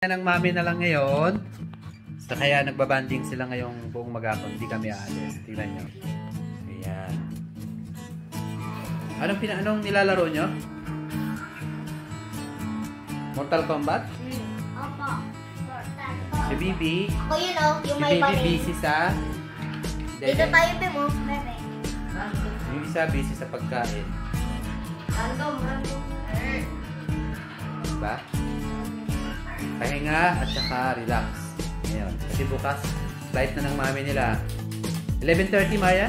Yan ang mami na lang ngayon. So, kaya nagbabanding sila ngayong buong maghapon. Hindi kami aalis. Tingnan nyo. Ayan. Anong nilalaro nyo? Mortal Kombat? Opo. Si Bibi. Ako yun o, yung Si may Bibi balik. busy sa... Dito tayo, Bimo. Bebe. Yung isa busy sa pagkain. Random. Diba? Pahinga at saka relax. Ngayon. Kasi bukas, flight na ng mami nila. 11:30, Maya?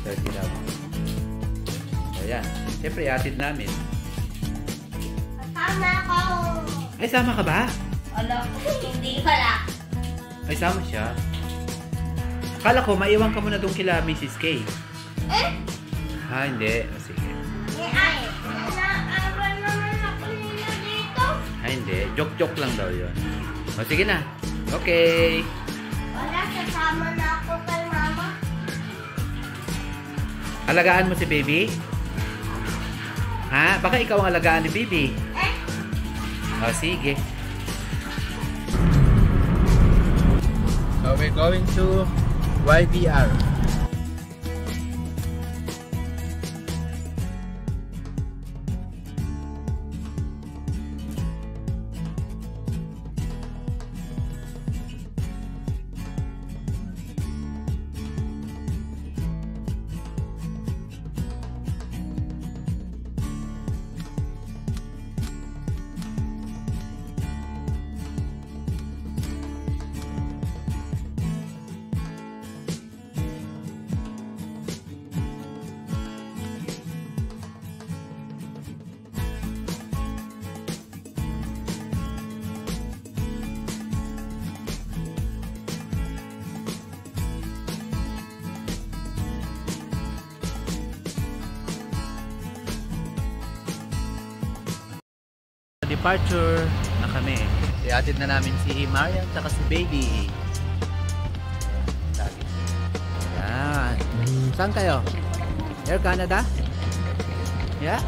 11:30 daw. So, yan. Siyempre, atid namin. Kasama ako. Ay, sama ka ba? Wala ko. Hindi pala. Ay, sama siya. Akala ko, maiwan ka muna doon kila Mrs. K. Eh? Ha, hindi. O, sige. Ay. Naawa naman ako nila dito. Ha, hindi. Joke-joke lang daw yun. O, sige na. Okay. Wala, sasama na ako kay mama. Alagaan mo si Baby? Ha? Baka ikaw ang alagaan ni Baby. Eh? O, sige. So, we're going to YVR. Departure na kami. Iatid na namin si Marian at si Baby. Yan. Saan kayo? Air Canada? Yeah?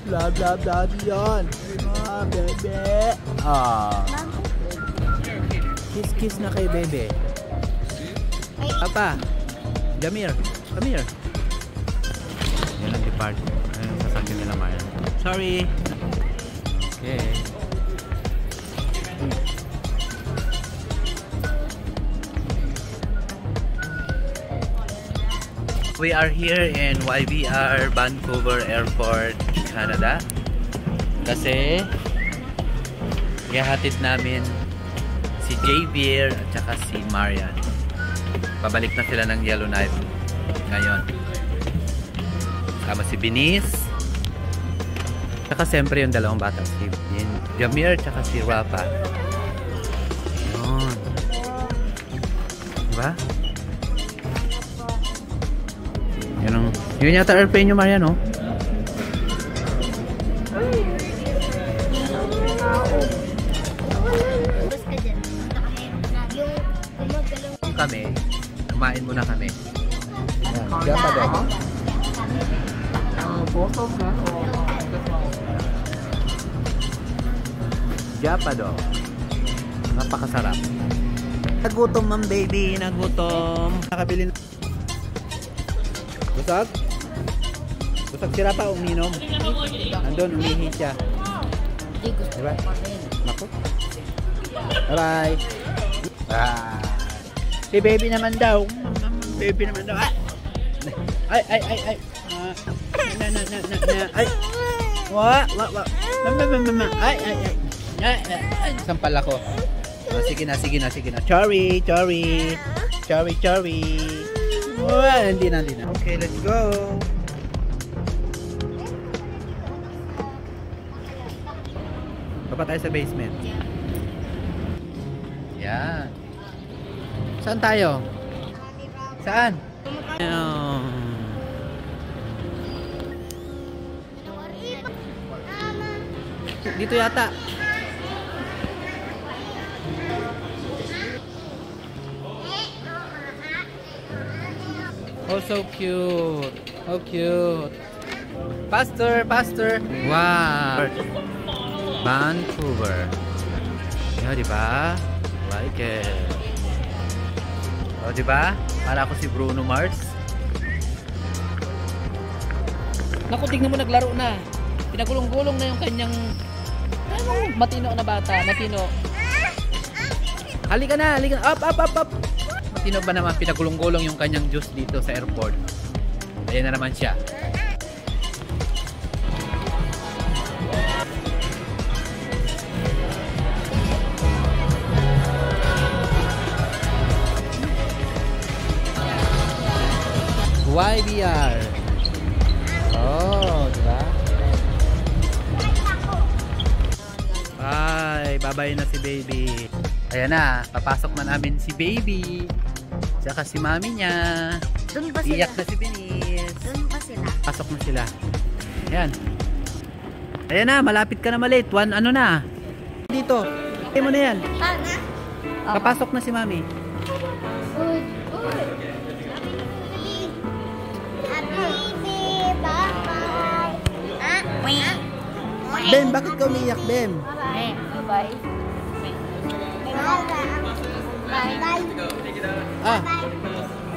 Blah blah blah yan. Ah, bebe. Ah. Kiss kiss na kay Bebe. Papa. Jamir. Come here. Yan ang departure. Ayun, sasakyan nila Marian. Sorry. Okay. We are here in YVR Vancouver Airport, Canada. Kasi ihahatid namin si Javier at saka si Marian. Pabalik na sila ng Yellowknife ngayon. Sama si Benice. Saka siyempre yung dalawang bata. Si Jamir at saka si Rafa. Yun. Diba? Yun yata airplane nyo, Marian, no? Kami, kumain muna kami. Diyan pa daw. Japado. Napakasarap. Nagutom ang baby, nagutom. Nakabili na. Busog? Busog si Rafa, uminom. Andun, umihi siya. Diba? Naku. Bye-bye. Ah. Si baby naman daw. Baby naman daw. Ay. Ay. Ay. Wa. Mama. Ay. Sampal ako. Oh, sige na. Chori. Oh, hindi na. Okay, let's go. Baba tayo sa basement. Yan. Saan tayo? Saan? Dito yata. Oh, so cute. How cute. Faster. Wow. Vancouver. Yan, di ba? Like it. O, di ba? Para ako si Bruno Mars. Naku, tignan mo, naglaro na. Pinagulong-gulong na yung kanyang matino na bata. Matino. Halika na, halika na. Up, up, up, up. Matino ba naman pinagulong-gulong yung kanyang juice dito sa airport? Ayan na naman siya. YBR. Oh, diba? Ay, babay na si baby. Ayan na, papasok na namin si baby. Tsaka si mami niya. Doon ba sila? Iyak na si Binis. Doon ba sila? Pasok na sila. Ayan. Ayan na, malapit ka na malate. One, ano na? Dito. Kaya mo na yan. Paano? Papasok na si mami. Uy. Uy. Happy bye-bye. Ah? Bem, bakit ka umiyak, Bem? Bye-bye. Bye-bye. Ah,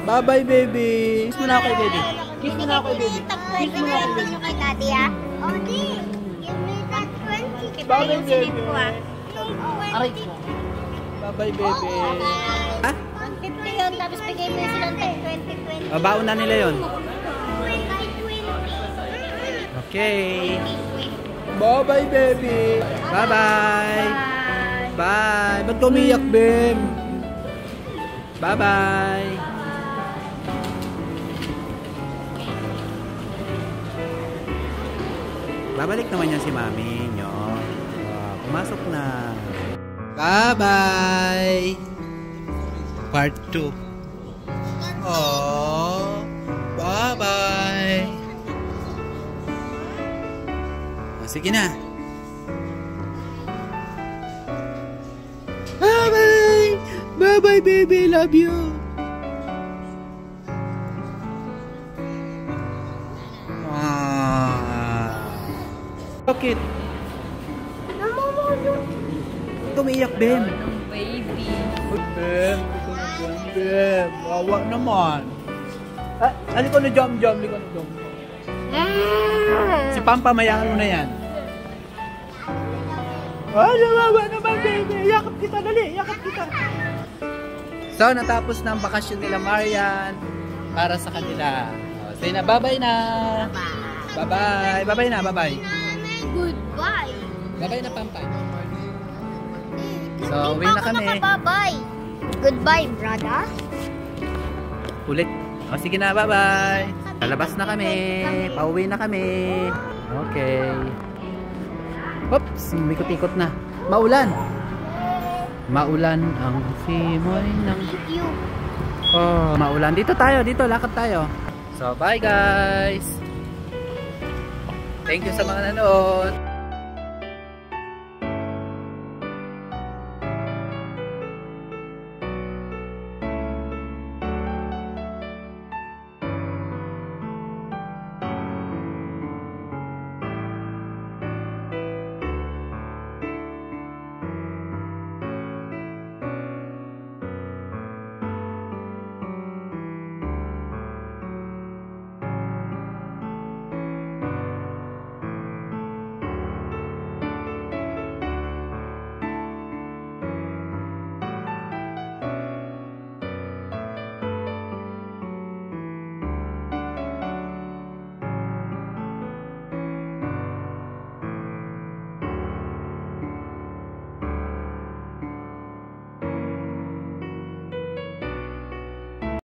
bye-bye, baby. Kiss mo na ako kay baby. Kiss mo na ako kay baby. Kiss mo na ako kay daddy, ah. Odi, give me that 20. Bye-bye, baby. Aray ko. Bye-bye, baby. Ha? 150 yun, tapos bigay mo silang 20. Baon na nila yun. Okay. Bye-bye, baby. Bye-bye. Bye. Ba't ka umiyak, Bem? Bye-bye. Babalik naman yan si mami nyo. Pumasok na. Bye-bye. Part 2. Oh, bye-bye. Sige na. Bye-bye. Bye-bye, baby. Love you. Bakit? Tumiyak, Bem. Baby. Bem. Bem. Wawa naman. Ah, liko na jump. Liko na jump. Si Pampa, mayaan mo na yan. Oh, nawawa naman, baby. Yakap kita, dali. Yakap kita. So, natapos na ang bakasyon nila Marian para sa kanila. Say na, bye-bye na. Bye-bye. Bye-bye na, bye-bye. Goodbye. Bye-bye na, Pampa. So, uwi na kami. Bye-bye. Goodbye, brother. Ulit. O, sige na, bye-bye. Lalabas na kami. Pauwi na kami. Okay. Oops, mikot-ikot na. Maulan. Maulan ang simoy ng... Oh, maulan. Dito tayo, dito. Lakad tayo. So, bye guys. Thank you sa mga nanood.